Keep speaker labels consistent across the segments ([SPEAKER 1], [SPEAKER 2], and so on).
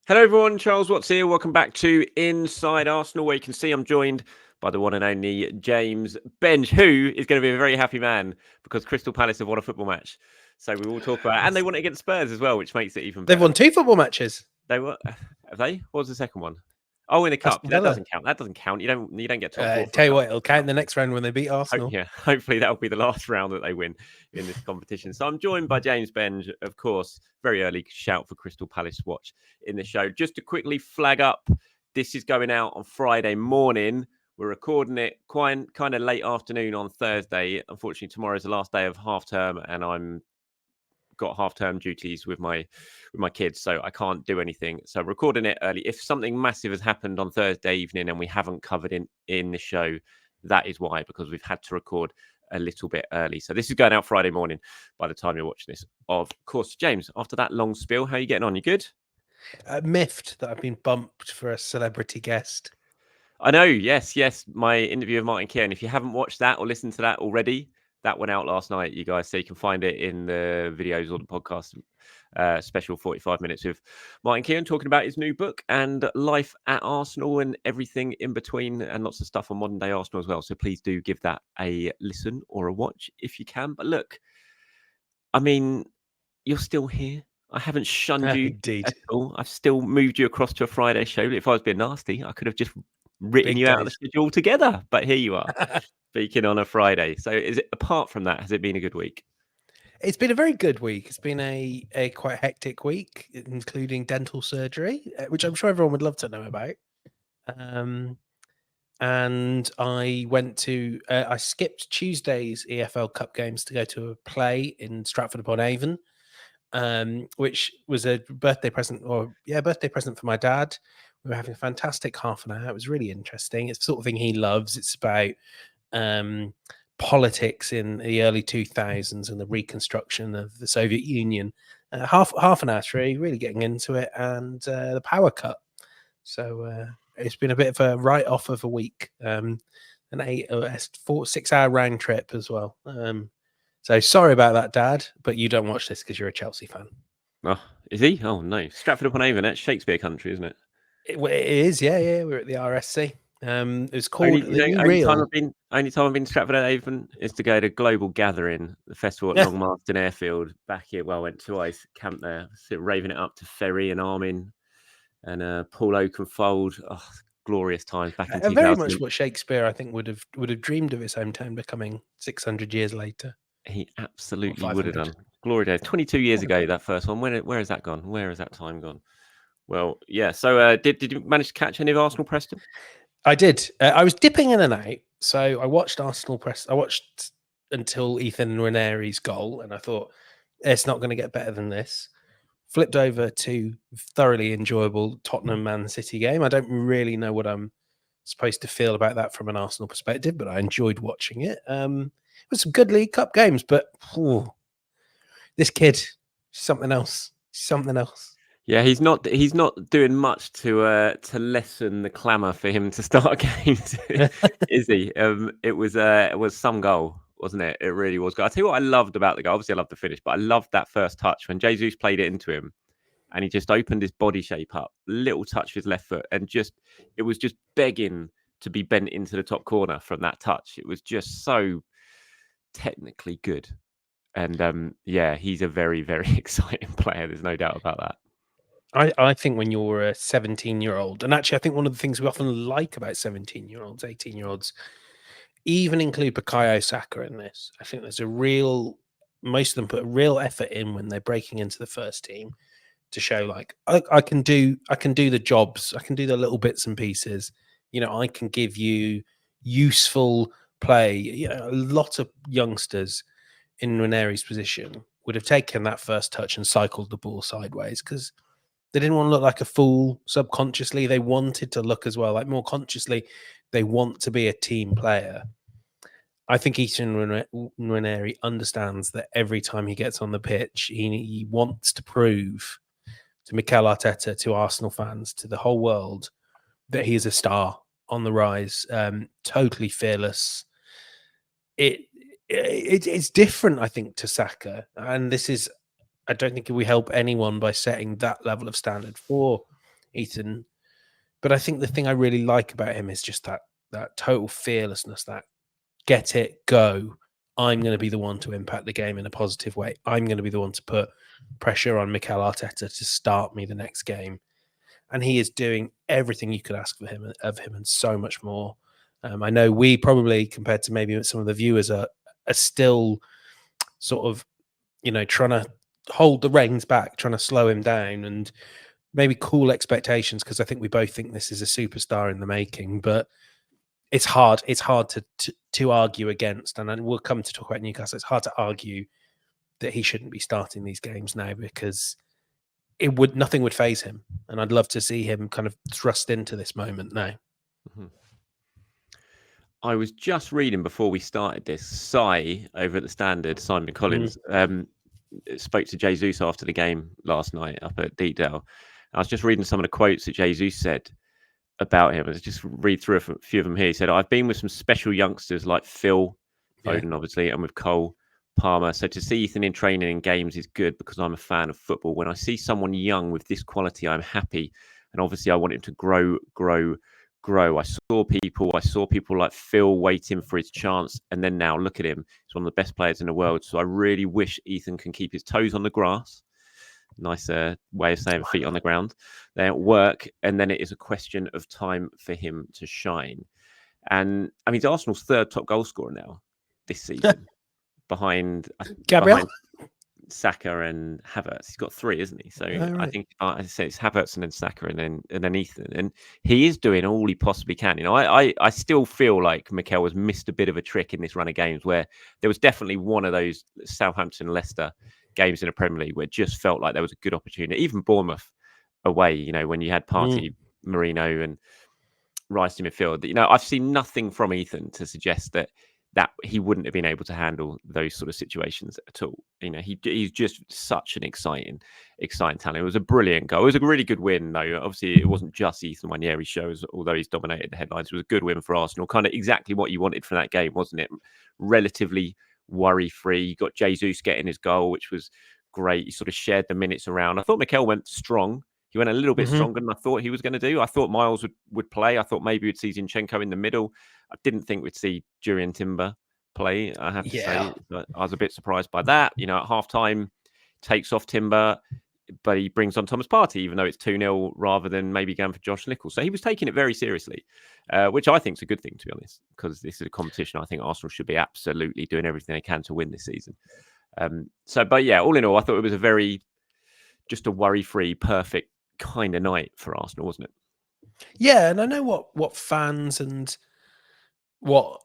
[SPEAKER 1] Hello, everyone. Charles Watts here. Welcome back to Inside Arsenal, where you can see I'm joined by the one and only James Benge, who is going to be a very happy man because Crystal Palace have won a football match. So we will talk about it. And they won it against Spurs as well, which makes it even
[SPEAKER 2] They've
[SPEAKER 1] better.
[SPEAKER 2] won 2 football matches.
[SPEAKER 1] They were, have they? What was the second one? Oh, in the cup.
[SPEAKER 2] Aston
[SPEAKER 1] That
[SPEAKER 2] Villa.
[SPEAKER 1] doesn't count. That doesn't count. You don't get top four. For
[SPEAKER 2] Tell
[SPEAKER 1] a
[SPEAKER 2] you
[SPEAKER 1] cup.
[SPEAKER 2] what, it'll count the next round when they beat Arsenal.
[SPEAKER 1] Yeah, hopefully that'll be the last round that they win in this competition. So I'm joined by James Benge, of course. Very early shout for Crystal Palace watch in the show. Just to quickly flag up, this is going out on Friday morning. We're recording it kind of late afternoon on Thursday. Unfortunately, tomorrow's the last day of half term, and I'm got half term duties with my kids, so I can't do anything. So I'm recording it early. If something massive has happened on Thursday evening and we haven't covered in the show, that is why, because we've had to record a little bit early. So this is going out Friday morning by the time you're watching this. Of course, James, after that long spiel, how are you getting on? You good?
[SPEAKER 2] Miffed that I've been bumped for a celebrity guest.
[SPEAKER 1] I know, yes. My interview with Martin Keown. If you haven't watched that or listened to that already, that went out last night, you guys. So you can find it in the videos or the podcast. Special 45 minutes with Martin Keown talking about his new book and life at Arsenal and everything in between, and lots of stuff on modern day Arsenal as well. So please do give that a listen or a watch if you can. But look, I mean, you're still here. I haven't shunned you
[SPEAKER 2] Indeed.
[SPEAKER 1] at all. I've still moved you across to a Friday show. If I was being nasty, I could have just written
[SPEAKER 2] Big
[SPEAKER 1] you out of the
[SPEAKER 2] days.
[SPEAKER 1] schedule altogether. But here you are, speaking on a Friday. So is it, apart from that, has it been a good week?
[SPEAKER 2] It's been a very good week. It's been a quite hectic week, including dental surgery, which I'm sure everyone would love to know about. And I went to I skipped Tuesday's EFL Cup games to go to a play in Stratford-upon-Avon, which was a birthday present for my dad. We were having a fantastic half an hour. It was really interesting. It's the sort of thing he loves. It's about politics in the early 2000s and the reconstruction of the Soviet Union. Half an hour through, really getting into it, and the power cut. So it's been a bit of a write-off of a week, an 6 hour round trip as well. So sorry about that, Dad, but you don't watch this because you're a Chelsea fan.
[SPEAKER 1] Oh, is he? Oh no, Stratford-upon-Avon. That's Shakespeare country, isn't it?
[SPEAKER 2] It is, yeah. We're at the RSC. It's called
[SPEAKER 1] Only,
[SPEAKER 2] the New
[SPEAKER 1] only time
[SPEAKER 2] Real.
[SPEAKER 1] I've been to Stratford-upon-Avon is to go to Global Gathering, the festival at
[SPEAKER 2] Yeah.
[SPEAKER 1] Longmarston Airfield. Back here, well, I went twice, camped there, raving it up to Ferry and Armin and Paul Oakenfold. Oh, glorious times back in
[SPEAKER 2] Very
[SPEAKER 1] 2000.
[SPEAKER 2] much what Shakespeare, I think, would have dreamed of his hometown becoming 600 years later.
[SPEAKER 1] He absolutely
[SPEAKER 2] Or
[SPEAKER 1] would have
[SPEAKER 2] 500.
[SPEAKER 1] done. Glory days. 22 years ago, that first one. Where has that gone? Where has that time gone? Well, yeah. So did you manage to catch any of Arsenal, Preston?
[SPEAKER 2] I did. I was dipping in and out. So I watched Arsenal press. I watched until Ethan Nwaneri's goal, and I thought it's not going to get better than this. Flipped over to thoroughly enjoyable Tottenham Man City game. I don't really know what I'm supposed to feel about that from an Arsenal perspective, but I enjoyed watching it. It was some good League Cup games, but this kid, something else.
[SPEAKER 1] Yeah, he's not doing much to lessen the clamour for him to start games, is he? It was some goal, wasn't it? It really was. I tell you what I loved about the goal. Obviously, I loved the finish, but I loved that first touch when Jesus played it into him, and he just opened his body shape up, little touch with his left foot, and it was just begging to be bent into the top corner from that touch. It was just so technically good, and yeah, he's a very, very exciting player. There's no doubt about that.
[SPEAKER 2] I think when you're a 17-year-old, and actually I think one of the things we often like about 17-year-olds, 18-year-olds, even include Bukayo Saka in this. I think there's most of them put a real effort in when they're breaking into the first team to show like I can do the jobs, I can do the little bits and pieces. I can give you useful play. A lot of youngsters in Nwaneri's position would have taken that first touch and cycled the ball sideways because they didn't want to look like a fool subconsciously. They wanted to look as well, like more consciously, they want to be a team player. I think Ethan Nwaneri understands that every time he gets on the pitch, he wants to prove to Mikel Arteta, to Arsenal fans, to the whole world that he is a star on the rise, totally fearless. It's different, I think, to Saka. And this is, I don't think we help anyone by setting that level of standard for Ethan. But I think the thing I really like about him is just that total fearlessness, that get it, go. I'm going to be the one to impact the game in a positive way. I'm going to be the one to put pressure on Mikel Arteta to start me the next game. And he is doing everything you could ask of him and so much more. I know we probably, compared to maybe some of the viewers, are still sort of, trying to hold the reins back, trying to slow him down and maybe cool expectations, because I think we both think this is a superstar in the making. But it's hard. It's hard to argue against, and we'll come to talk about Newcastle. It's hard to argue that he shouldn't be starting these games now, because nothing would phase him, and I'd love to see him kind of thrust into this moment now.
[SPEAKER 1] Mm-hmm. I was just reading before we started this. Sai over at the Standard, Simon Collins, spoke to Jesus after the game last night up at Deepdale. I was just reading some of the quotes that Jesus said about him. Let's just read through a few of them here. He said, "I've been with some special youngsters like Phil Foden, obviously, and with Cole Palmer. So to see Ethan in training and games is good because I'm a fan of football. When I see someone young with this quality, I'm happy. And obviously I want him to grow. I saw people like Phil waiting for his chance. And then now look at him. He's one of the best players in the world. So I really wish Ethan can keep his toes on the grass." Nice way of saying feet on the ground. They work. And then it is a question of time for him to shine. And I mean, he's Arsenal's third top goal scorer now this season. behind Saka and Havertz. He's got 3, isn't he? So right. I think I say it's Havertz and then Saka and then Ethan. And he is doing all he possibly can. I still feel like Mikel has missed a bit of a trick in this run of games, where there was definitely one of those Southampton Leicester games in the Premier League where it just felt like there was a good opportunity. Even Bournemouth away, when you had Partey, Marino and Rice in midfield. I've seen nothing from Ethan to suggest that he wouldn't have been able to handle those sort of situations at all. He's just such an exciting talent. It was a brilliant goal. It was a really good win, though. Obviously, it wasn't just Ethan Nwaneri shows, although he's dominated the headlines. It was a good win for Arsenal. Kind of exactly what you wanted from that game, wasn't it? Relatively worry-free. You got Jesus getting his goal, which was great. He sort of shared the minutes around. I thought Mikel went strong. He went a little bit stronger than I thought he was going to do. I thought Miles would play. I thought maybe we'd see Zinchenko in the middle. I didn't think we'd see Jurriën Timber play, I have to say. But I was a bit surprised by that. At half-time, takes off Timber, but he brings on Thomas Partey, even though it's 2-0, rather than maybe going for Josh Nichols. So he was taking it very seriously, which I think is a good thing, to be honest, because this is a competition I think Arsenal should be absolutely doing everything they can to win this season. But yeah, all in all, I thought it was just a worry-free, perfect kind of night for Arsenal, wasn't it?
[SPEAKER 2] Yeah, and I know what fans and what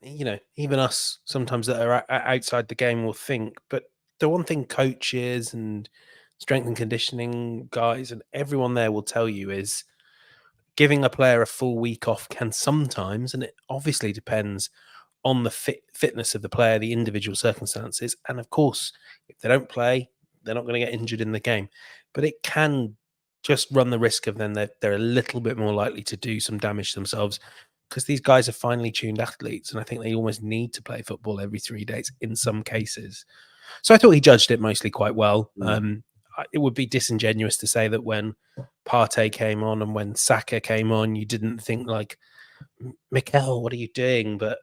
[SPEAKER 2] even us sometimes that are outside the game will think, but the one thing coaches and strength and conditioning guys and everyone there will tell you is giving a player a full week off can sometimes, and it obviously depends on the fitness of the player, the individual circumstances, and of course, if they don't play, they're not going to get injured in the game. But it can just run the risk of then they're a little bit more likely to do some damage to themselves, because these guys are finely tuned athletes, and I think they almost need to play football every 3 days in some cases. So I thought he judged it mostly quite well. It would be disingenuous to say that when Partey came on and when Saka came on, you didn't think like, Mikel, what are you doing? But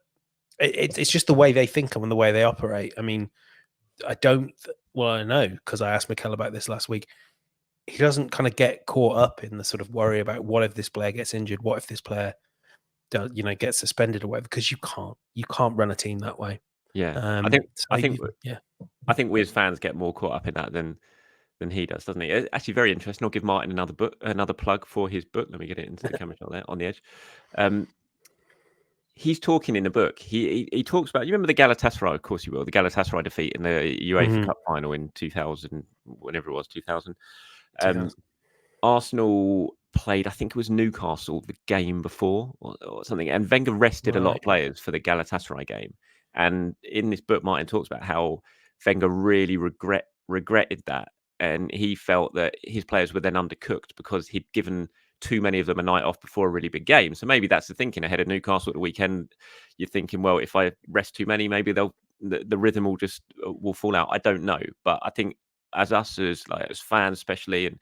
[SPEAKER 2] it's just the way they think and the way they operate. I mean, I know, because I asked Mikel about this last week. He doesn't kind of get caught up in the sort of worry about what if this player gets injured, what if this player gets suspended or whatever, because you can't run a team that way.
[SPEAKER 1] Yeah, I think we as fans get more caught up in that than he does, doesn't he? It's actually very interesting. I'll give Martin another plug for his book. Let me get it into the camera shot there on the edge. He's talking in the book. He talks about, you remember the Galatasaray? Of course you will. The Galatasaray defeat in the UEFA Cup final in 2000, whenever it was, 2000. Arsenal played, I think it was Newcastle the game before or something, and Wenger rested a lot of players for the Galatasaray game. And in this book, Martin talks about how Wenger really regretted that, and he felt that his players were then undercooked because he'd given too many of them a night off before a really big game. So maybe that's the thinking ahead of Newcastle at the weekend. You're thinking, well, if I rest too many, maybe the rhythm will fall out. I don't know, but I think as fans especially, and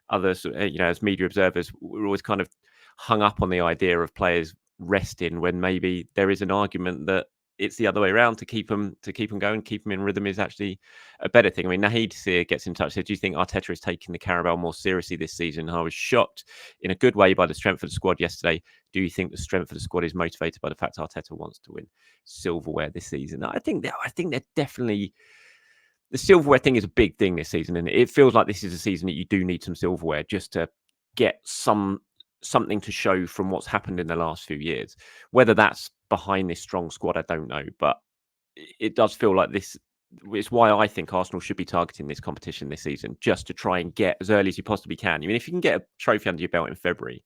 [SPEAKER 1] others, as media observers, we're always kind of hung up on the idea of players resting when maybe there is an argument that it's the other way around to keep them going, keep them in rhythm is actually a better thing. I mean, Nahid Sear gets in touch. Said, do you think Arteta is taking the Carabao more seriously this season? I was shocked in a good way by the strength of the squad yesterday. Do you think the strength of the squad is motivated by the fact Arteta wants to win silverware this season? I think they're definitely. The silverware thing is a big thing this season, and it feels like this is a season that you do need some silverware just to get something to show from what's happened in the last few years. Whether that's behind this strong squad, I don't know, but it does feel like this. It's why I think Arsenal should be targeting this competition this season, just to try and get as early as you possibly can. I mean, if you can get a trophy under your belt in February,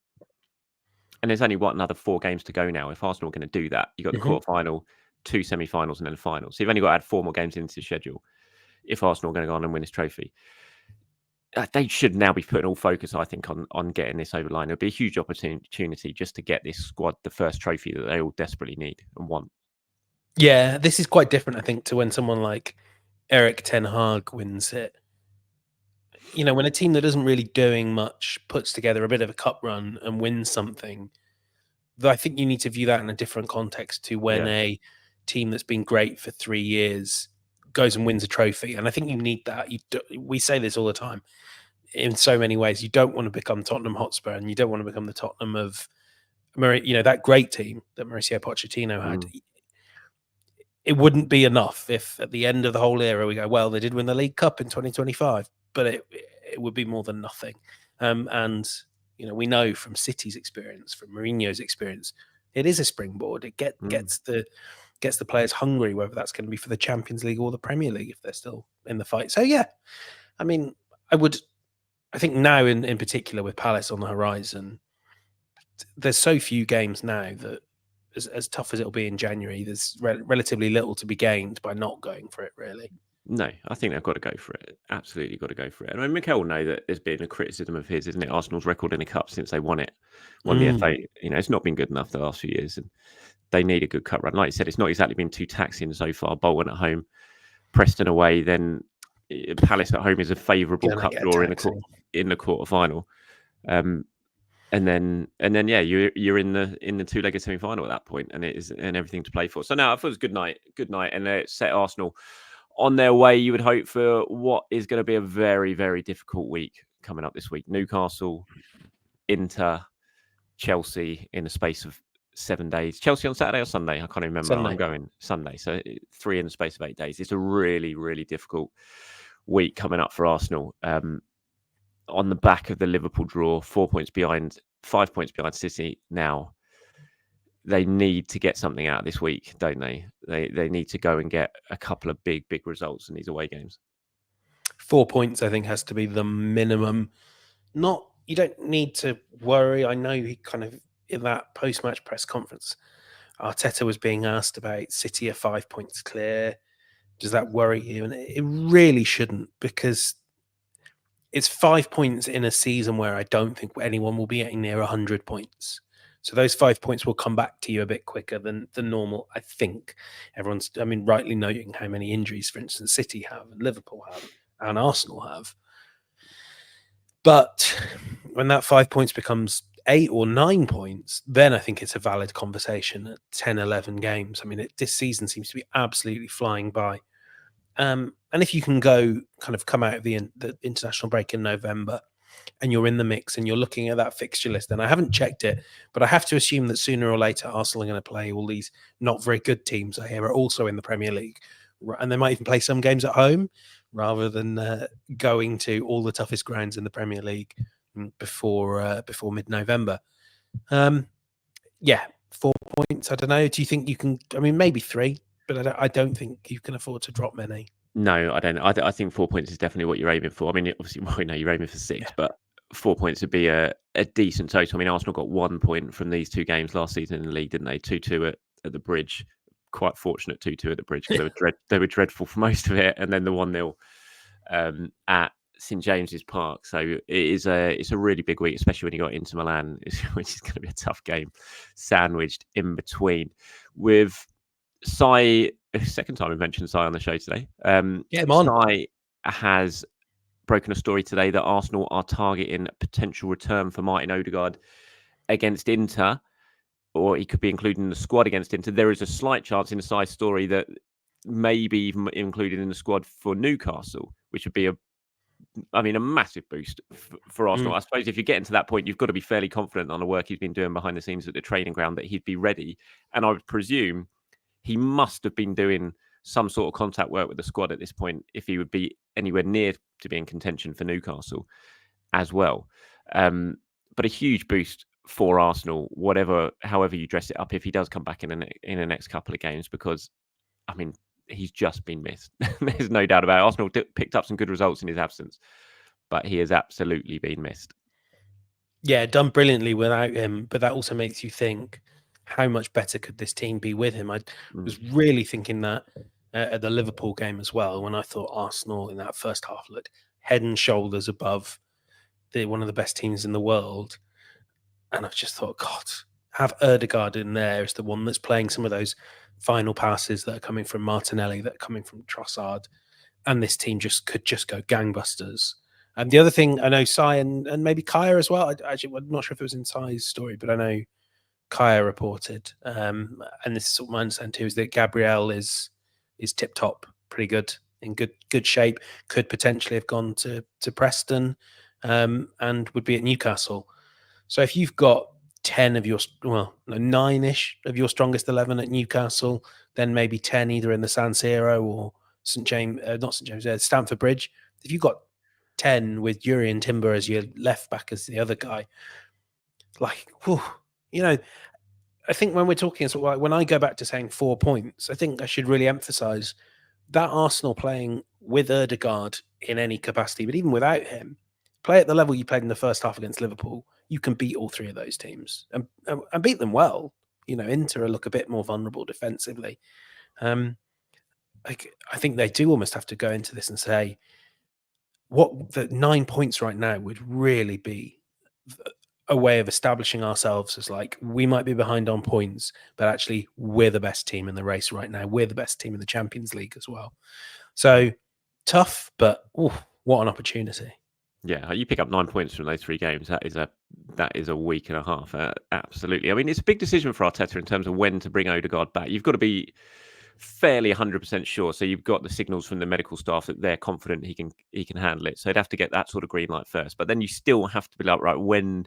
[SPEAKER 1] and there's only another 4 games to go now. If Arsenal are going to do that, you've got the quarterfinal, 2 semi-finals, and then the final. So you've only got to add 4 more games into the schedule. If Arsenal are going to go on and win this trophy, they should now be putting all focus, I think, on getting this over the line. It'll be a huge opportunity just to get this squad the first trophy that they all desperately need and want.
[SPEAKER 2] Yeah, this is quite different, I think, to when someone like Eric Ten Hag wins it. When a team that isn't really doing much puts together a bit of a cup run and wins something, I think you need to view that in a different context to when a team that's been great for 3 years goes and wins a trophy. And I think you need that. We say this all the time in so many ways. You don't want to become Tottenham Hotspur, and you don't want to become the Tottenham of that great team that Mauricio Pochettino had. It wouldn't be enough if at the end of the whole era we go, well, they did win the League Cup in 2025, but it would be more than nothing. And we know from City's experience, from Mourinho's experience, it is a springboard. It gets the players hungry, whether that's going to be for the Champions League or the Premier League if they're still in the fight. So yeah, I mean, I think now in particular with Palace on the horizon, there's so few games now that as tough as it'll be in January, there's relatively little to be gained by not going for it, really.
[SPEAKER 1] No, I think they've got to go for it. Absolutely got to go for it. And I mean, Mikel will know that there's been a criticism of his, isn't it? Arsenal's record in the Cup since they won the FA. It's not been good enough the last few years, and they need a good cup run. Like you said, it's not exactly been too taxing so far. Bolton at home, Preston away, then Palace at home is a favourable cup draw in the quarter-final. And then you're in the 2-legged semi-final at that point, and everything to play for. So now I thought it was good night, and it set Arsenal on their way. You would hope for what is going to be a very, very difficult week coming up this week. Newcastle, Inter, Chelsea in the space of 7 days. Chelsea on Saturday or Sunday? I can't remember.
[SPEAKER 2] Sunday.
[SPEAKER 1] I'm going Sunday. So 3 in the space of 8 days. It's a really, really difficult week coming up for Arsenal. On the back of the Liverpool draw, 5 points behind City now. They need to get something out this week, don't they? They need to go and get a couple of big results in these away games.
[SPEAKER 2] 4 points, I think, has to be the minimum. You don't need to worry. I know he kind of, in that post-match press conference, Arteta was being asked about City are 5 points clear. Does that worry you? And it really shouldn't, because it's 5 points in a season where I don't think anyone will be getting near 100 points. So those 5 points will come back to you a bit quicker than normal. I think everyone's, rightly noting how many injuries, for instance, City have and Liverpool have and Arsenal have. But when that 5 points becomes 8 or 9 points, then I think it's a valid conversation at 10, 11 games. This season seems to be absolutely flying by. And if you can come out of the international break in November and you're in the mix and you're looking at that fixture list, and I haven't checked it, but I have to assume that sooner or later Arsenal are going to play all these not very good teams I hear are also in the Premier League. And they might even play some games at home rather than going to all the toughest grounds in the Premier League before mid-November. 4 points. I don't know. Do you think you can? Maybe 3, but I don't think you can afford to drop many.
[SPEAKER 1] No, I don't. I think 4 points is definitely what you're aiming for. Obviously, we know you're aiming for 6, but 4 points would be a decent total. Arsenal got 1 point from these 2 games last season in the league, didn't they? 2-2 at the Bridge. Quite fortunate 2-2 at the Bridge, because they were dreadful for most of it, and then the 1-0 at St James's Park. So it's a really big week, especially when you got Inter Milan, which is going to be a tough game, sandwiched in between. With Sai, second time we've mentioned Sai on the show today. Sai has broken a story today that Arsenal are targeting a potential return for Martin Odegaard against Inter, or he could be included in the squad against Inter. There is a slight chance in the side story that maybe even included in the squad for Newcastle, which would be a massive boost for Arsenal. I suppose if you get into that point, you've got to be fairly confident on the work he's been doing behind the scenes at the training ground that he'd be ready. And I would presume he must have been doing some sort of contact work with the squad at this point if he would be anywhere near to be in contention for Newcastle as well. But a huge boost for Arsenal, however you dress it up, if he does come back in the next couple of games, because he's just been missed. There's no doubt about it. Arsenal picked up some good results in his absence, but he has absolutely been missed.
[SPEAKER 2] Yeah, done brilliantly without him, but that also makes you think, how much better could this team be with him? I was really thinking that at the Liverpool game as well, when I thought Arsenal in that first half looked head and shoulders above one of the best teams in the world. And I've just thought, God, have Odegaard in there as the one that's playing some of those final passes that are coming from Martinelli, that are coming from Trossard, and this team could go gangbusters. And the other thing, I know Sai and maybe Kaya as well. I'm not sure if it was in Sai's story, but I know Kaya reported, and this is sort of my understanding too, is that Gabriel is tip top, pretty good, in good shape. Could potentially have gone to Preston, and would be at Newcastle. So if you've got 9-ish of your strongest 11 at Newcastle, then maybe 10 either in the San Siro or Stamford Bridge. If you've got 10 with Jurriën Timber as your left back as the other guy, I think when we're talking, when I go back to saying 4 points, I think I should really emphasise that Arsenal playing with Odegaard in any capacity, but even without him, play at the level you played in the first half against Liverpool, you can beat all three of those teams and beat them well. Inter look a bit more vulnerable defensively. I think they do almost have to go into this and say, what the 9 points right now would really be a way of establishing ourselves as we might be behind on points, but actually we're the best team in the race right now. We're the best team in the Champions League as well. So tough, but what an opportunity.
[SPEAKER 1] Yeah, you pick up 9 points from those 3 games. That is a week and a half. Absolutely. It's a big decision for Arteta in terms of when to bring Odegaard back. You've got to be fairly 100% sure. So you've got the signals from the medical staff that they're confident he can handle it. So they'd have to get that sort of green light first. But then you still have to be like, right, when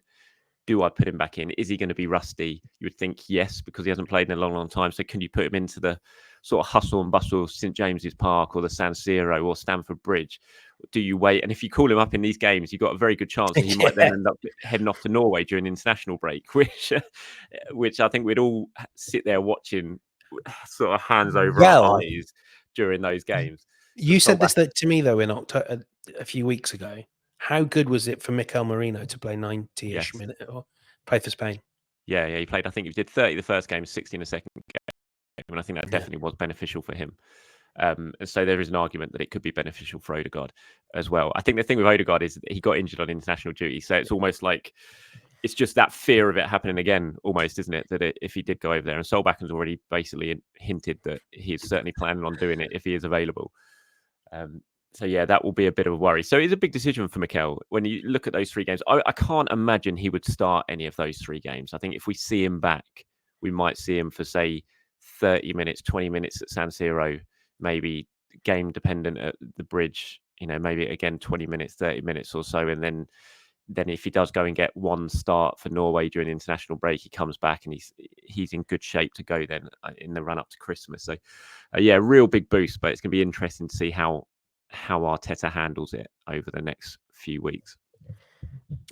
[SPEAKER 1] do I put him back in? Is he going to be rusty? You would think yes, because he hasn't played in a long time. So can you put him into the sort of hustle and bustle of St James's Park or the San Siro or Stamford Bridge? Do you wait? And if you call him up in these games, you've got a very good chance that he might then end up heading off to Norway during international break, which I think we'd all sit there watching, sort of hands over our eyes during those games.
[SPEAKER 2] You said this to me though in October a few weeks ago. How good was it for Mikel Merino to play 90-ish minutes or play for Spain?
[SPEAKER 1] Yeah, he played. I think he did 30 the first game, 60 in the second game, and I think that definitely was beneficial for him. And so there is an argument that it could be beneficial for Odegaard as well. I think the thing with Odegaard is that he got injured on international duty, so it's almost like it's just that fear of it happening again, almost, isn't it? That if he did go over there, and Solbacken's already basically hinted that he's certainly planning on doing it if he is available. So yeah, that will be a bit of a worry. So it's a big decision for Mikel. When you look at those 3 games, I can't imagine he would start any of those 3 games. I think if we see him back, we might see him for, say, 30 minutes, 20 minutes at San Siro, maybe game dependent at the Bridge, maybe again 20 minutes, 30 minutes or so. And then if he does go and get one start for Norway during the international break, he comes back and he's in good shape to go then in the run up to Christmas. So yeah, real big boost, but it's going to be interesting to see how Arteta handles it over the next few weeks.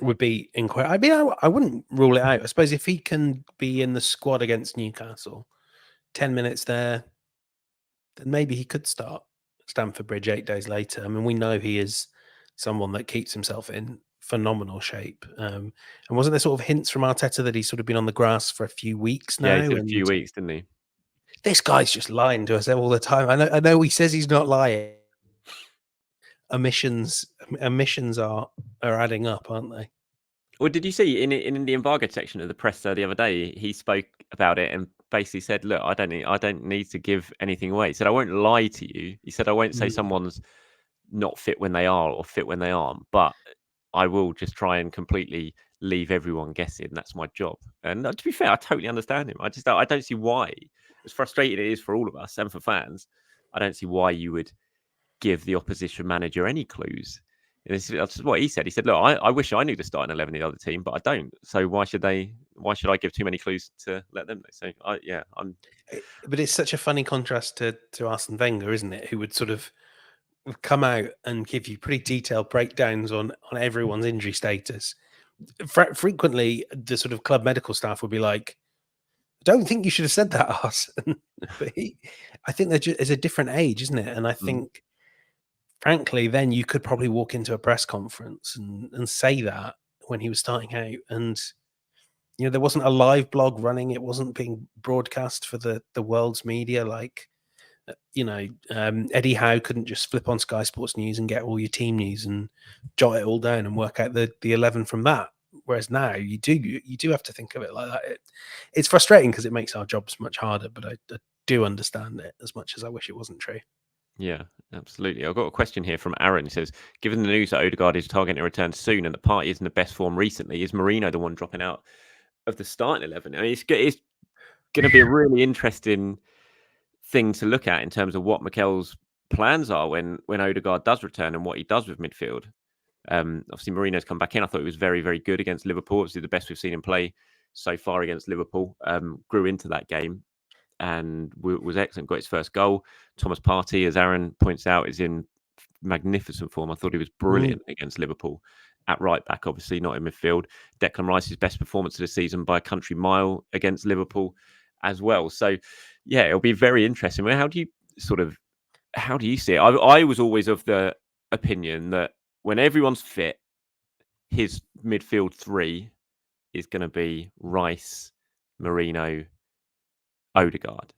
[SPEAKER 2] Would be incredible. I wouldn't rule it out. I suppose if he can be in the squad against Newcastle, 10 minutes there, then maybe he could start Stamford Bridge 8 days later. We know he is someone that keeps himself in phenomenal shape. And wasn't there sort of hints from Arteta that he's sort of been on the grass for a few weeks now?
[SPEAKER 1] Yeah, he did a few weeks, didn't he?
[SPEAKER 2] This guy's just lying to us all the time. I know he says he's not lying. Omissions are adding up, aren't they?
[SPEAKER 1] Well, did you see in the embargo section of the press the other day, he spoke about it and basically said, "Look, I don't need to give anything away." He said, "I won't lie to you." He said, "I won't say someone's not fit when they are or fit when they aren't. But I will just try and completely leave everyone guessing. That's my job. And to be fair, I totally understand him. I don't see why, as frustrating it is for all of us and for fans, I don't see why you would give the opposition manager any clues. That's what he said. He said, "Look, I wish I knew the starting 11 of the other team, but I don't. So why should I give too many clues to let them know?" So I'm.
[SPEAKER 2] But it's such a funny contrast to Arsene Wenger, isn't it? Who would sort of come out and give you pretty detailed breakdowns on everyone's injury status. Frequently, the sort of club medical staff would be like, "I don't think you should have said that, Arsene." But I think there's a different age, isn't it? And I think, frankly, then you could probably walk into a press conference and say that when he was starting out, and there wasn't a live blog running, it wasn't being broadcast for the world's media, like Eddie Howe couldn't just flip on Sky Sports News and get all your team news and jot it all down and work out the 11 from that. Whereas now you do have to think of it like that. It's frustrating because it makes our jobs much harder, but I do understand it as much as I wish it wasn't true.
[SPEAKER 1] Yeah, absolutely. I've got a question here from Aaron. He says, given the news that Odegaard is targeting a return soon and the party is in the best form recently, is Marino the one dropping out of the starting 11? I mean, it's going to be a really interesting thing to look at in terms of what Mikel's plans are when Odegaard does return and what he does with midfield. Obviously, Marino's come back in. I thought he was very, very good against Liverpool. Obviously, the best we've seen him play so far against Liverpool. Grew into that game and was excellent. Got his first goal. Thomas Partey, as Aaron points out, is in magnificent form. I thought he was brilliant against Liverpool at right back, obviously not in midfield. Declan Rice's best performance of the season by a country mile against Liverpool as well. So, yeah, it'll be very interesting. How do you see it? I was always of the opinion that when everyone's fit, his midfield three is going to be Rice, Marino, Odegaard.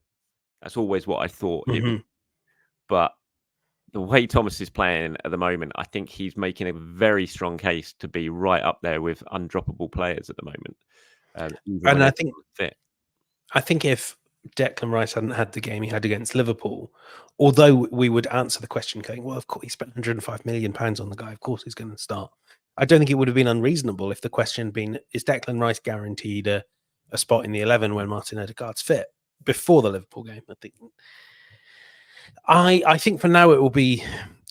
[SPEAKER 1] That's always what I thought it would. But the way Thomas is playing at the moment, I think he's making a very strong case to be right up there with undroppable players at the moment.
[SPEAKER 2] And I think if Declan Rice hadn't had the game he had against Liverpool, although we would answer the question going, well, of course, he spent £105 million on the guy, of course he's going to start. I don't think it would have been unreasonable if the question had been, is Declan Rice guaranteed a spot in the 11 when Martin Odegaard's fit before the Liverpool game? I think for now it will be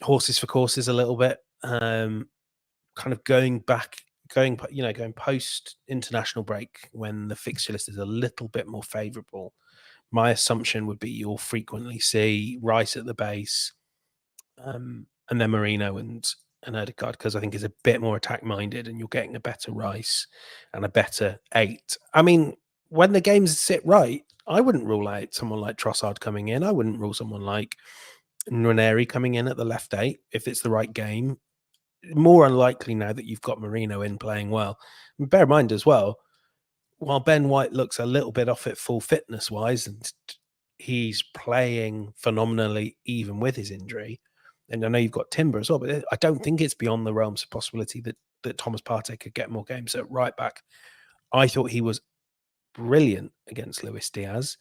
[SPEAKER 2] horses for courses a little bit, kind of going post international break when the fixture list is a little bit more favourable. My assumption would be you'll frequently see Rice at the base, and then Marino and Odegaard, because I think is a bit more attack minded, and you're getting a better Rice and a better 8. I mean, when the games sit right, I wouldn't rule out someone like Trossard coming in. I wouldn't rule someone like Nwaneri coming in at the left 8 if it's the right game. More unlikely now that you've got Marino in playing well. And bear in mind as well, while Ben White looks a little bit off it full fitness wise, and he's playing phenomenally even with his injury, and I know you've got Timber as well, but I don't think it's beyond the realms of possibility that Thomas Partey could get more games at right back. I thought he was brilliant against Luis Diaz.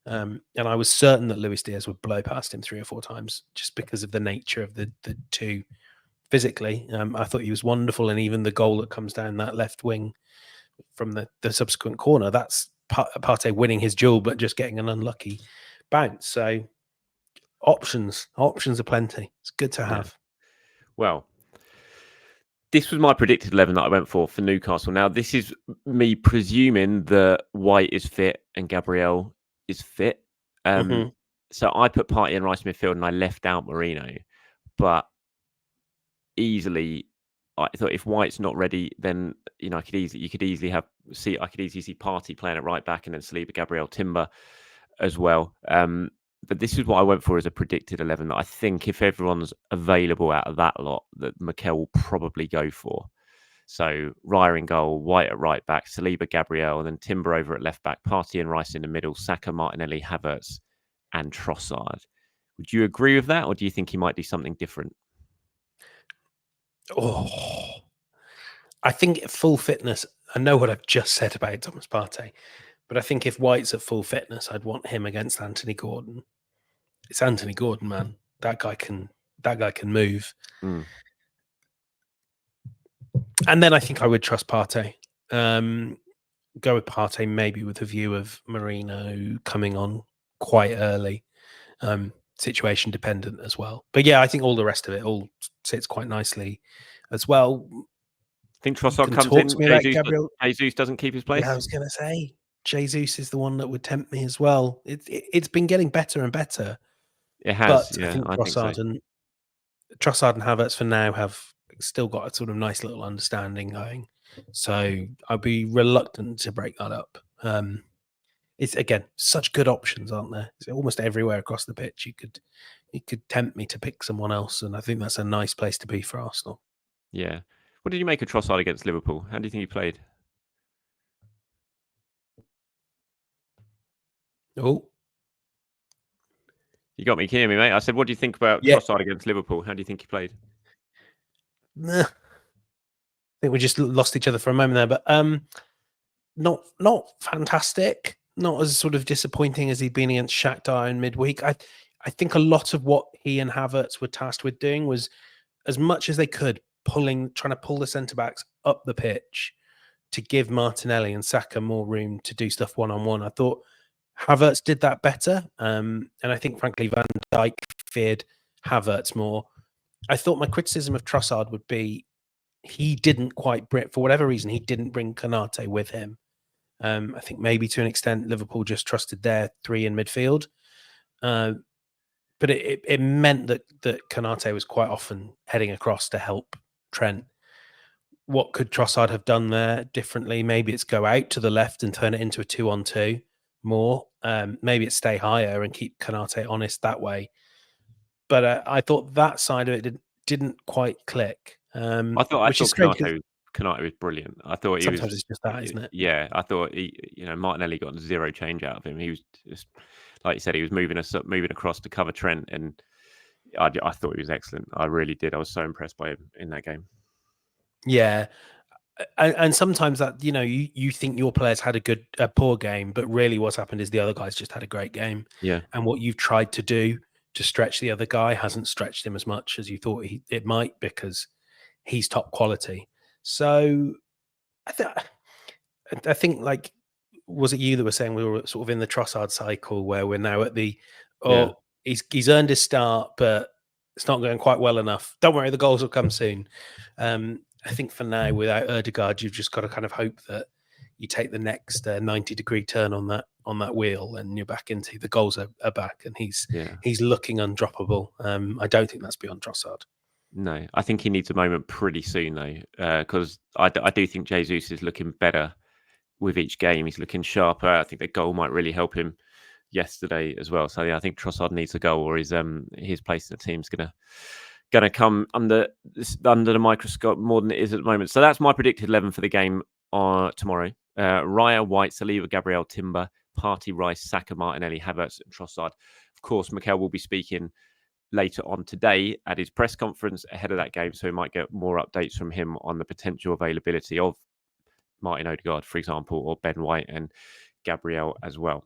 [SPEAKER 2] And I was certain that Luis Diaz would blow past him 3 or 4 times just because of the nature of the two physically. I thought he was wonderful, and even the goal that comes down that left wing from the subsequent corner, that's Partey winning his duel but just getting an unlucky bounce. So options are plenty. It's good to have.
[SPEAKER 1] Well, this was my predicted 11 that I went for Newcastle. Now, this is me presuming that White is fit and Gabriel is fit. So I put Partey and Rice midfield and I left out Marino. But easily, I thought if White's not ready, then I could easily see Partey playing at right back and then Saliba, Gabriel, Timber as well. But this is what I went for as a predicted 11 that I think if everyone's available out of that lot, that Mikel will probably go for. So Raya in goal, White at right back, Saliba, Gabriel, and then Timber over at left back, Partey and Rice in the middle, Saka, Martinelli, Havertz, and Trossard. Would you agree with that, or do you think he might do something different?
[SPEAKER 2] I think at full fitness, I know what I've just said about Thomas Partey, but I think if White's at full fitness, I'd want him against Anthony Gordon. It's Anthony Gordon, man. That guy can that guy can move.
[SPEAKER 1] Mm.
[SPEAKER 2] And then I think I would trust Partey. Go with Partey, maybe with a view of Marino coming on quite early. Situation dependent as well. But yeah, I think all the rest of it all sits quite nicely as well.
[SPEAKER 1] I think Trossard comes in. Jesus doesn't keep his place.
[SPEAKER 2] Yeah, I was going to say Jesus is the one that would tempt me as well. It's been getting better and better.
[SPEAKER 1] It has.
[SPEAKER 2] But
[SPEAKER 1] Yeah,
[SPEAKER 2] I think Trossard and Havertz for now have still got a sort of nice little understanding going. So I'd be reluctant to break that up. It's again such good options, aren't there? It's almost everywhere across the pitch. You could tempt me to pick someone else, and I think that's a nice place to be for Arsenal.
[SPEAKER 1] Yeah. What did you make of Trossard against Liverpool? How do you think he played?
[SPEAKER 2] Oh,
[SPEAKER 1] you got me. Can you hear me, mate? I said, what do you think about Trossard against Liverpool? How do you think he played?
[SPEAKER 2] I think we just lost each other for a moment there, but not fantastic. Not as sort of disappointing as he'd been against Shakhtar in midweek. I think a lot of what he and Havertz were tasked with doing was, as much as they could, trying to pull the centre-backs up the pitch to give Martinelli and Saka more room to do stuff one-on-one. I thought Havertz did that better. And I think, frankly, Van Dijk feared Havertz more. I thought my criticism of Trossard would be he didn't quite bring, for whatever reason, he didn't bring Konate with him. I think maybe to an extent Liverpool just trusted their three in midfield. But it meant that Konate was quite often heading across to help Trent. What could Trossard have done there differently? Maybe it's go out to the left and turn it into a 2-on-2 more. Maybe it's stay higher and keep Konate honest that way. But I thought that side of it didn't quite click.
[SPEAKER 1] I thought Konate was brilliant. I thought
[SPEAKER 2] sometimes it's just that, isn't it?
[SPEAKER 1] Yeah, I thought Martinelli got zero change out of him. He was just, like you said, he was moving across to cover Trent, and I thought he was excellent. I really did. I was so impressed by him in that game.
[SPEAKER 2] Yeah. And sometimes that, you think your players had a poor game, but really what's happened is the other guys just had a great game.
[SPEAKER 1] Yeah.
[SPEAKER 2] And what you've tried to do to stretch the other guy hasn't stretched him as much as you thought it might, because he's top quality. So I think, like, was it you that were saying we were sort of in the Trossard cycle where we're now at the, he's earned his start, but it's not going quite well enough. Don't worry, the goals will come soon. I think for now, without Odegaard, you've just got to kind of hope that you take the next 90-degree turn on that wheel, and you're back into the goals are back, and he's looking undroppable. I don't think that's beyond Trossard.
[SPEAKER 1] No, I think he needs a moment pretty soon though, because I do think Jesus is looking better with each game. He's looking sharper. I think the goal might really help him yesterday as well. So yeah, I think Trossard needs a goal, or his place in the team's gonna come under the microscope more than it is at the moment. So that's my predicted 11 for the game tomorrow. Raya, White, Saliba, Gabriel, Timber, Partey, Rice, Saka, Martinelli, Havertz, and Trossard. Of course, Mikel will be speaking later on today at his press conference ahead of that game, so we might get more updates from him on the potential availability of Martin Odegaard, for example, or Ben White and Gabriel as well.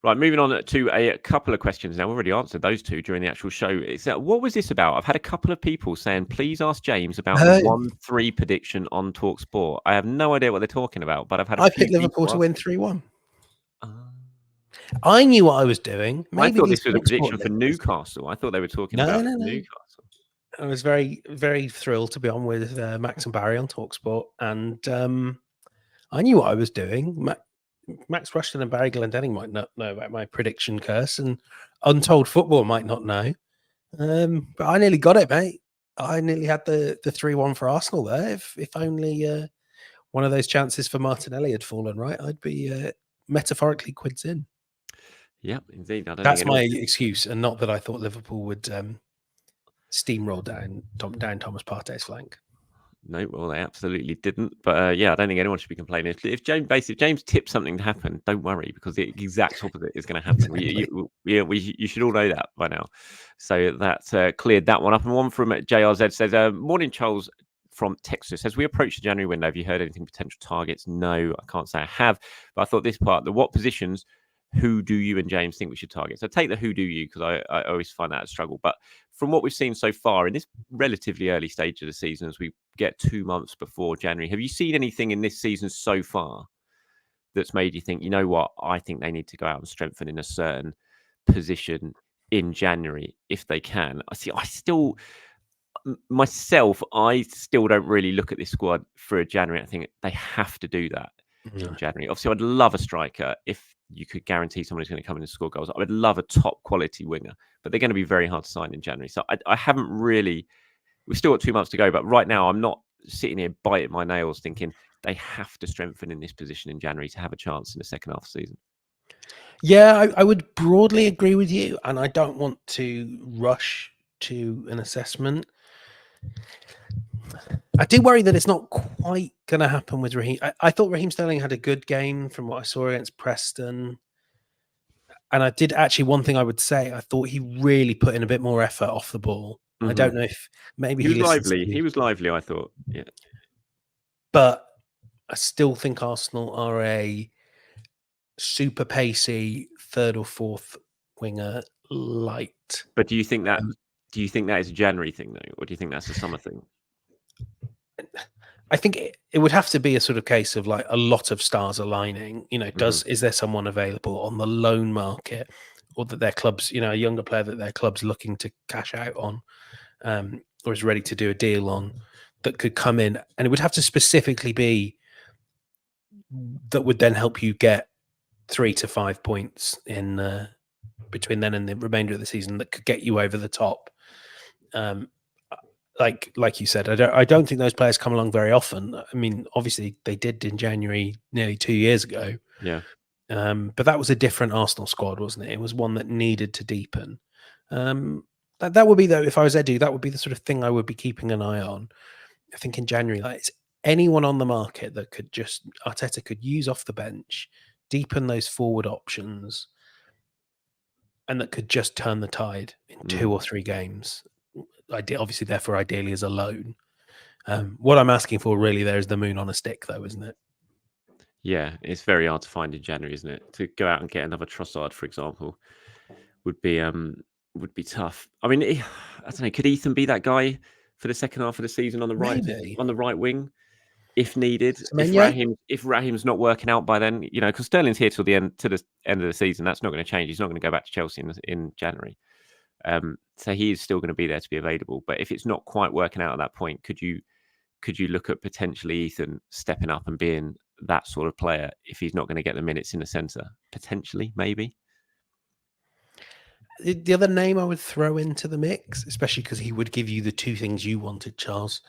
[SPEAKER 1] Right, moving on to a couple of questions now. We've already answered those two during the actual show. What was this about? I've had a couple of people saying, please ask James about the 1-3 prediction on TalkSport. I have no idea what they're talking about, but I picked
[SPEAKER 2] Liverpool to win 3-1. I knew what I was doing.
[SPEAKER 1] Maybe I thought this was a prediction for Newcastle. I thought they were talking about Newcastle.
[SPEAKER 2] I was very, very thrilled to be on with Max and Barry on TalkSport, and I knew what I was doing. Max Rushton and Barry Glendenning might not know about my prediction curse, and Untold Football might not know. But I nearly got it, mate. I nearly had the 3-1 for Arsenal there. If only one of those chances for Martinelli had fallen right, I'd be metaphorically quids in.
[SPEAKER 1] Yeah, indeed.
[SPEAKER 2] That's my excuse, and not that I thought Liverpool would steamroll down Thomas Partey's flank.
[SPEAKER 1] No, well, they absolutely didn't. But I don't think anyone should be complaining. If James tips something to happen, don't worry, because the exact opposite is going to happen. You should all know that by now. So that's cleared that one up. And one from JRZ says, morning, Charles from Texas. As we approach the January window, have you heard anything potential targets? No, I can't say I have. But I thought this part, what positions who do you and James think we should target? So take the who do you, because I always find that a struggle. But from what we've seen so far in this relatively early stage of the season, as we get 2 months before January, have you seen anything in this season so far that's made you think, you know what, I think they need to go out and strengthen in a certain position in January if they can? I still don't really look at this squad for a January. I think they have to do that in January. Obviously, I'd love a striker if you could guarantee someone who's going to come in and score goals. I would love a top quality winger, but they're going to be very hard to sign in January. So I haven't really. We've still got 2 months to go, but right now I'm not sitting here biting my nails thinking they have to strengthen in this position in January to have a chance in the second half of the season.
[SPEAKER 2] Yeah, I would broadly agree with you, and I don't want to rush to an assessment. I do worry that it's not quite going to happen with Raheem. I thought Raheem Sterling had a good game from what I saw against Preston. And I did actually, one thing I would say, I thought he really put in a bit more effort off the ball. Mm-hmm. I don't know if maybe
[SPEAKER 1] he was lively. He was lively, I thought. Yeah.
[SPEAKER 2] But I still think Arsenal are a super pacey third or fourth winger light.
[SPEAKER 1] But do you think that is a January thing though, or do you think that's a summer thing?
[SPEAKER 2] I think it would have to be a sort of case of like a lot of stars aligning. You know, is there someone available on the loan market, or that their clubs, a younger player that their club's looking to cash out on, or is ready to do a deal on, that could come in, and it would have to specifically be that would then help you get 3 to 5 points in between then and the remainder of the season that could get you over the top. Like you said, I don't think those players come along very often. I mean, obviously they did in January nearly 2 years ago.
[SPEAKER 1] Yeah.
[SPEAKER 2] But that was a different Arsenal squad, wasn't it? It was one that needed to deepen. That would be, though, if I was Edu, that would be the sort of thing I would be keeping an eye on. I think in January, like, it's anyone on the market that could just, Arteta could use off the bench, deepen those forward options, and that could just turn the tide in 2 or 3 games. Obviously, therefore, ideally as a loan. What I'm asking for really there is the moon on a stick, though, isn't it?
[SPEAKER 1] Yeah, it's very hard to find in January, isn't it? To go out and get another Trossard, for example, would be tough. I mean, I don't know. Could Ethan be that guy for the second half of the season on the right wing, if needed? If Raheem's not working out by then, because Sterling's here till the end of the season. That's not going to change. He's not going to go back to Chelsea in January. So he is still going to be there to be available. But if it's not quite working out at that point, could you look at potentially Ethan stepping up and being that sort of player if he's not going to get the minutes in the centre? Potentially, maybe.
[SPEAKER 2] The other name I would throw into the mix, especially because he would give you the 2 things you wanted, Charles,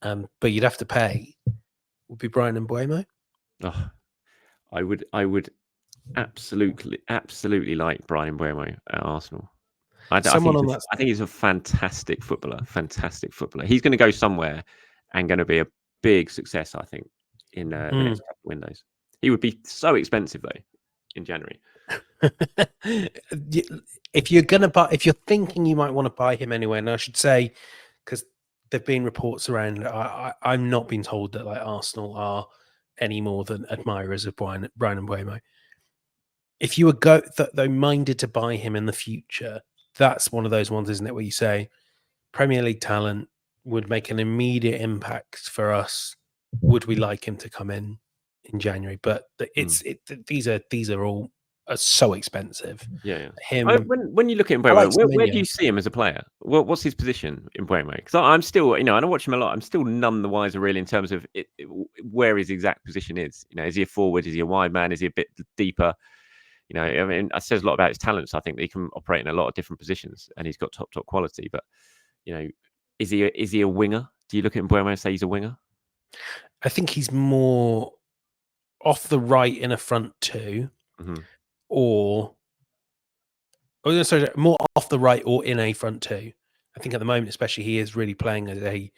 [SPEAKER 2] but you'd have to pay, would be Bryan Mbeumo.
[SPEAKER 1] Oh, I would absolutely like Bryan Mbeumo at Arsenal. I think he's a fantastic footballer. He's going to go somewhere and going to be a big success, I think, in the next couple of windows. He would be so expensive though in January.
[SPEAKER 2] If you're thinking you might want to buy him anyway, and I should say, because there've been reports around, I'm not being told that like Arsenal are any more than admirers of Bryan Mbeumo. If you were though minded to buy him in the future, that's one of those ones, isn't it, where you say Premier League talent would make an immediate impact for us. Would we like him to come in January? But these are all so expensive.
[SPEAKER 1] Yeah. When you look at Mbeumo, where do you see him as a player? What's his position in Mbeumo? Because I'm still, and I watch him a lot. I'm still none the wiser really in terms of where his exact position is. Is he a forward? Is he a wide man? Is he a bit deeper? I mean, it says a lot about his talents. I think that he can operate in a lot of different positions, and he's got top quality. But is he a winger? Do you look at Mbeumo and say he's a winger?
[SPEAKER 2] I think he's more off the right in a front 2, or sorry, more off the right or in a front 2. I think at the moment, especially, he is really playing as a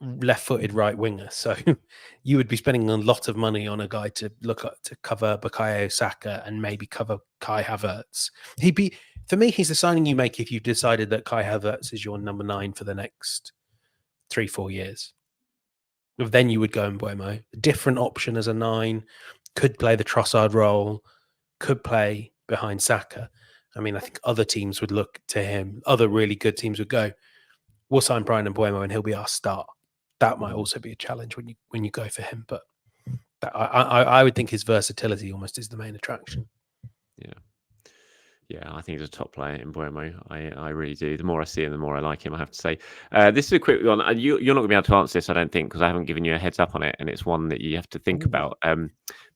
[SPEAKER 2] left-footed right winger. So you would be spending a lot of money on a guy to look at to cover Bukayo Saka and maybe cover Kai Havertz. For me, he's the signing you make if you've decided that Kai Havertz is your number 9 for the next 3-4 years. Then you would go Mbeumo. A different option as a 9, could play the Trossard role, could play behind Saka. I mean, I think other teams would look to him. Other really good teams would go, we'll sign Brian and Mbeumo and he'll be our star. That might also be a challenge when you go for him. But I would think his versatility almost is the main attraction.
[SPEAKER 1] Yeah, I think he's a top player in Mbeumo. I really do. The more I see him, the more I like him, I have to say. This is a quick one. You're not going to be able to answer this, I don't think, because I haven't given you a heads up on it, and it's one that you have to think about.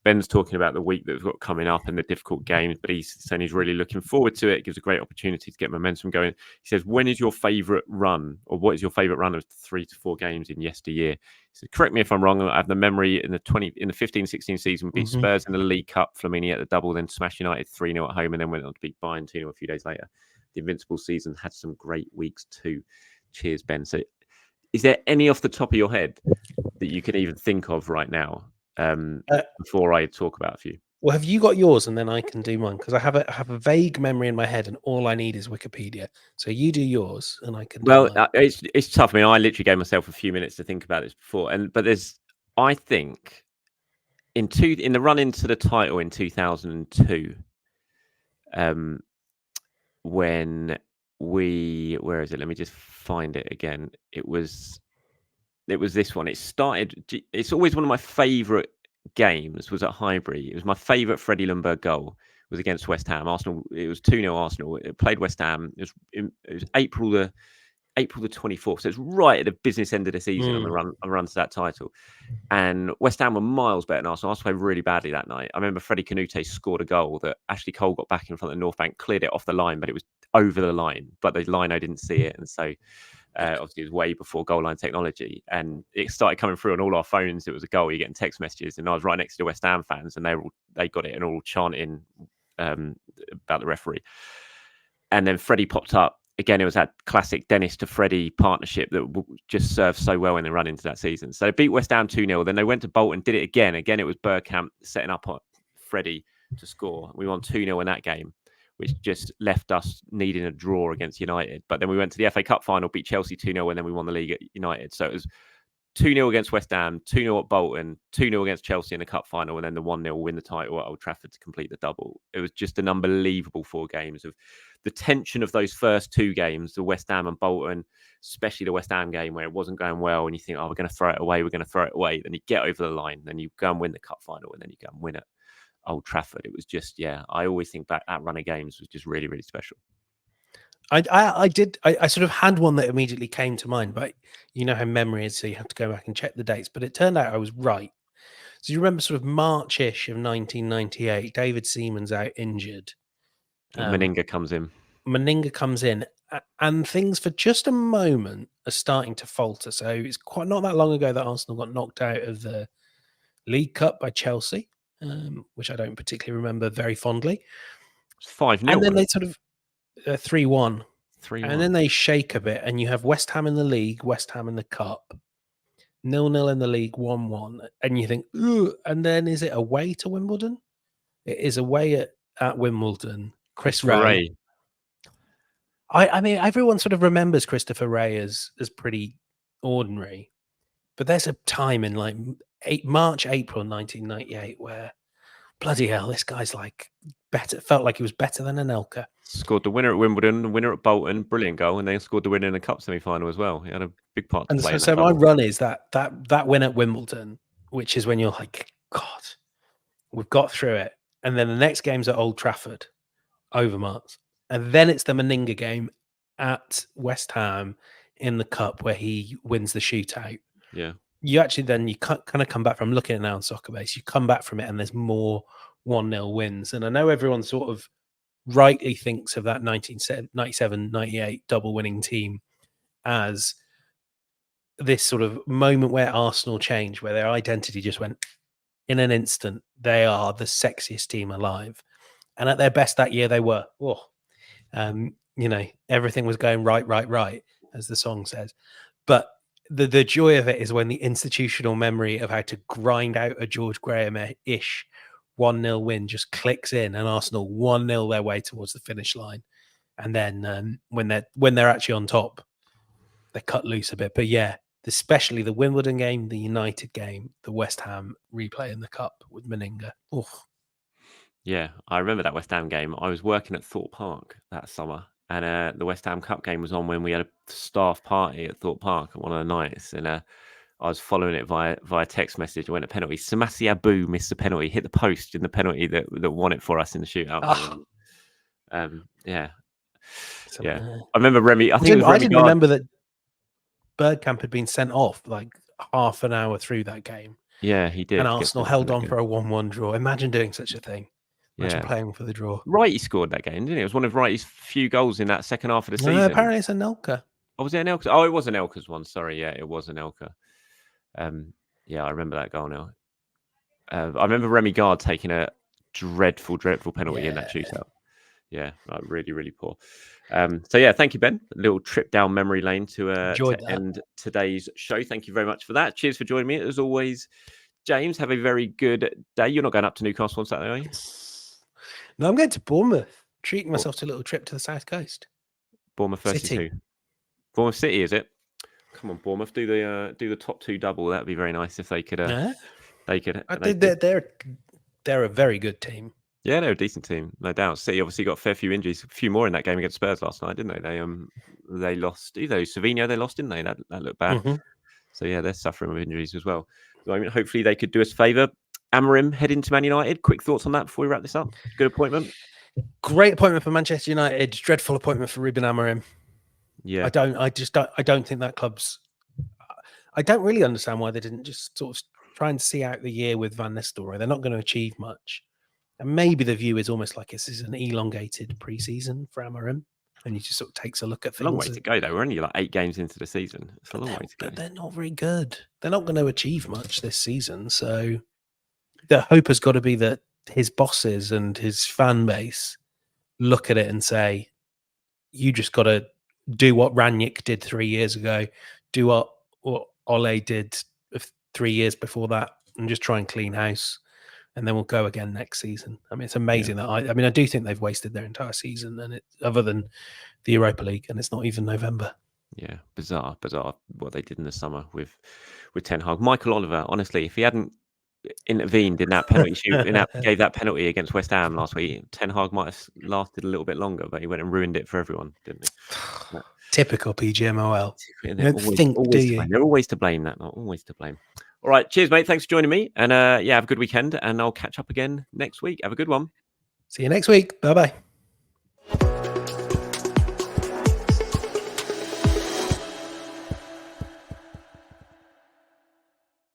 [SPEAKER 1] Ben's talking about the week that we've got coming up and the difficult games, but he's saying he's really looking forward to it. It gives a great opportunity to get momentum going. He says, when is your favourite run, or what is your favourite run of 3 to 4 games in yesteryear? He said, correct me if I'm wrong. I have the memory in the 15-16 season, beat Spurs in the League Cup, Flamini at the double, then smash United 3-0 at home, and then went on to beat Bayern 2-0 a few days later. The Invincible season had some great weeks too. Cheers, Ben. So is there any off the top of your head that you can even think of right now before I talk about a few?
[SPEAKER 2] Well, have you got yours, and then I can do mine, because I have a vague memory in my head, and all I need is Wikipedia. So you do yours, and I can.
[SPEAKER 1] Do mine. It's tough. I mean, I literally gave myself a few minutes to think about this before, but I think in the run into the title in 2002, when where is it? Let me just find it again. It was this one. It's always one of my favourite games was at Highbury. It was my favourite Freddie Ljungberg goal was against West Ham. Arsenal. It was 2-0 Arsenal. It played West Ham. It was April the 24th. So it's right at the business end of the season on the run to that title. And West Ham were miles better than Arsenal. Arsenal played really badly that night. I remember Freddie Canute scored a goal that Ashley Cole got back in front of the North Bank, cleared it off the line, but it was over the line. But the lino didn't see it. And so obviously it was way before goal line technology. And it started coming through on all our phones. It was a goal. You're getting text messages. And I was right next to the West Ham fans, and they got it and all chanting about the referee. And then Freddie popped up. Again, it was that classic Dennis to Freddie partnership that just served so well in the run into that season. So they beat West Ham 2-0. Then they went to Bolton, did it again. Again, it was Bergkamp setting up on Freddie to score. We won 2-0 in that game, which just left us needing a draw against United. But then we went to the FA Cup final, beat Chelsea 2-0, and then we won the league at United. So it was 2-0 against West Ham, 2-0 at Bolton, 2-0 against Chelsea in the cup final, and then the 1-0 win the title at Old Trafford to complete the double. It was just an unbelievable 4 games of the tension of those first 2 games, the West Ham and Bolton, especially the West Ham game where it wasn't going well, and you think, oh, we're going to throw it away. Then you get over the line, then you go and win the cup final, and then you go and win at Old Trafford. It was just, I always think back that run of games was just really, really special.
[SPEAKER 2] I sort of had one that immediately came to mind, but you know how memory is, so you have to go back and check the dates. But it turned out I was right. So you remember sort of March-ish of 1998, David Seaman's out injured.
[SPEAKER 1] Meninga comes in.
[SPEAKER 2] And things for just a moment are starting to falter. So it's quite not that long ago that Arsenal got knocked out of the League Cup by Chelsea, which I don't particularly remember very fondly.
[SPEAKER 1] 5-0.
[SPEAKER 2] And then they sort of 3-1.
[SPEAKER 1] 3-1.
[SPEAKER 2] And then they shake a bit, and you have West Ham in the league, West Ham in the cup, 0-0 in the league, 1-1. And you think, ooh, and then is it away to Wimbledon? It is away at Wimbledon. Chris Ray. I mean, everyone sort of remembers Christopher Ray as pretty ordinary, but there's a time in like March, April 1998 where, bloody hell, this guy's like better. Felt like he was better than Anelka.
[SPEAKER 1] Scored the winner at Wimbledon, the winner at Bolton, brilliant goal, and then scored the winner in the cup semi-final as well. He had a big part to play.
[SPEAKER 2] And so my run is that win at Wimbledon, which is when you're like, God, we've got through it. And then the next game's at Old Trafford, overmarks. And then it's the Meninga game at West Ham in the cup where he wins the shootout.
[SPEAKER 1] Yeah.
[SPEAKER 2] You actually then you kind of come back from looking at it now on Soccer Base. You come back from it and there's more 1-0 wins. And I know everyone sort of rightly thinks of that 1997-98 double winning team as this sort of moment where Arsenal changed, where their identity just went in an instant. They are the sexiest team alive. And at their best that year, they were. Everything was going right, as the song says. But the joy of it is when the institutional memory of how to grind out a George Graham-ish 1-0 win just clicks in, and Arsenal 1-0 their way towards the finish line. And then when they're actually on top, they cut loose a bit. But yeah, especially the Wimbledon game, the United game, the West Ham replay in the cup with Meninga. Oof.
[SPEAKER 1] Yeah, I remember that West Ham game. I was working at Thorpe Park that summer, and the West Ham Cup game was on when we had a staff party at Thorpe Park at one of the nights, and I was following it via text message. I went a penalty. Samasi Abu missed the penalty, hit the post in the penalty that won it for us in the shootout. Yeah. I remember Remy. I didn't
[SPEAKER 2] remember that Bergkamp had been sent off like half an hour through that game.
[SPEAKER 1] Yeah, he did.
[SPEAKER 2] And Arsenal held on for a 1-1 draw. Imagine doing such a thing. Imagine playing for the draw.
[SPEAKER 1] Wrighty scored that game, didn't it? It was one of Wrighty's few goals in that second half of the season.
[SPEAKER 2] No, apparently it's Anelka.
[SPEAKER 1] Oh, was it Anelka? Oh, it was Anelka's one. Sorry, yeah, it was Anelka. Yeah, I remember that goal now. I remember Remy Gard taking a dreadful penalty in that shootout. Yeah, really, really poor. So yeah, thank you, Ben. A little trip down memory lane to end today's show. Thank you very much for that. Cheers for joining me. As always, James, have a very good day. You're not going up to Newcastle on Saturday, are you?
[SPEAKER 2] No, I'm going to Bournemouth. Treating myself to a little trip to the south coast.
[SPEAKER 1] Bournemouth versus who? Bournemouth City, is it? Come on, Bournemouth, do the top two double. That'd be very nice if they could.
[SPEAKER 2] They're a very good team.
[SPEAKER 1] Yeah, they're a decent team, no doubt. City obviously got a fair few injuries, a few more in that game against Spurs last night, didn't they? They lost. Savinho, they lost, didn't they? That looked bad.
[SPEAKER 2] Mm-hmm.
[SPEAKER 1] So yeah, they're suffering with injuries as well. So, I mean, hopefully they could do us a favour. Amorim heading to Man United. Quick thoughts on that before we wrap this up. Good appointment.
[SPEAKER 2] Great appointment for Manchester United. Dreadful appointment for Ruben Amorim.
[SPEAKER 1] Yeah,
[SPEAKER 2] I don't think that club's. I don't really understand why they didn't just sort of try and see out the year with Van Nistelrooy. They're not going to achieve much, and maybe the view is almost like this is an elongated pre-season for Amorim, and he just sort of takes a look at things.
[SPEAKER 1] A long way to go, though. We're only like 8 games into the season. It's a long way to go.
[SPEAKER 2] They're not very good. They're not going to achieve much this season. So the hope has got to be that his bosses and his fan base look at it and say, you just got to do what Ranić did 3 years ago, do what Ole did 3 years before that, and just try and clean house. And then we'll go again next season. I mean, it's amazing that I do think they've wasted their entire season, and other than the Europa League, and it's not even November.
[SPEAKER 1] Yeah, bizarre what they did in the summer with Ten Hag. Michael Oliver, honestly, if he hadn't intervened in that penalty shoot, gave that penalty against West Ham last week, Ten Hag might have lasted a little bit longer, but he went and ruined it for everyone, didn't he?
[SPEAKER 2] Typical PGMOL.
[SPEAKER 1] They're always to blame. Always to blame. All right, cheers, mate. Thanks for joining me, and have a good weekend, and I'll catch up again next week. Have a good one.
[SPEAKER 2] See you next week. Bye-bye.